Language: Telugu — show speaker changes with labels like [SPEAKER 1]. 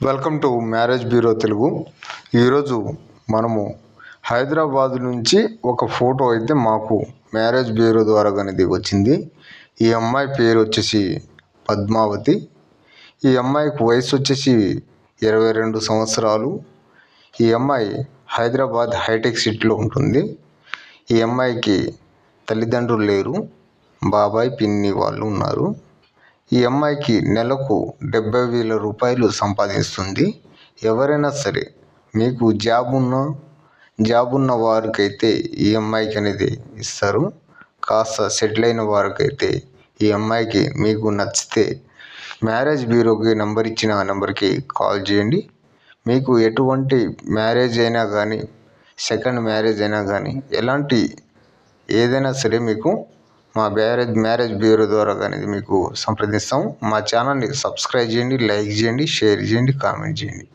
[SPEAKER 1] Welcome to marriage bureau Telugu. ఈరోజు మనము హైదరాబాద్ నుంచి ఒక ఫోటో అయితే మాకు మ్యారేజ్ బ్యూరో ద్వారా అనేది వచ్చింది. ఈ అమ్మాయి పేరు వచ్చేసి పద్మావతి. ఈ అమ్మాయికి వయసు వచ్చేసి 22 సంవత్సరాలు. ఈ అమ్మాయి హైదరాబాద్ హైటెక్ సిటీలో ఉంటుంది. ఈ అమ్మాయికి తల్లిదండ్రులు లేరు, బాబాయ్ పిన్ని వాళ్ళు ఉన్నారు. ఈ అమ్మాయికి నెలకు 70,000 రూపాయలు సంపాదిస్తుంది. ఎవరైనా సరే మీకు జాబ్ ఉన్న వారికైతే ఈ అమ్మాయికి అనేది ఇస్తారు. కాస్త సెటిల్ అయిన వారికైతే ఈ అమ్మాయికి మీకు నచ్చితే మ్యారేజ్ బ్యూరోకి నెంబర్ ఇచ్చిన ఆ నెంబర్కి కాల్ చేయండి. మీకు ఎటువంటి మ్యారేజ్ అయినా కానీ, సెకండ్ మ్యారేజ్ అయినా కానీ, ఏదైనా సరే మీకు మా మ్యారేజ్ బ్యూరో ద్వారా అనేది మీకు సంప్రదిస్తాం. మా ఛానల్ని సబ్స్క్రైబ్ చేయండి, లైక్ చేయండి, షేర్ చేయండి, కామెంట్ చేయండి.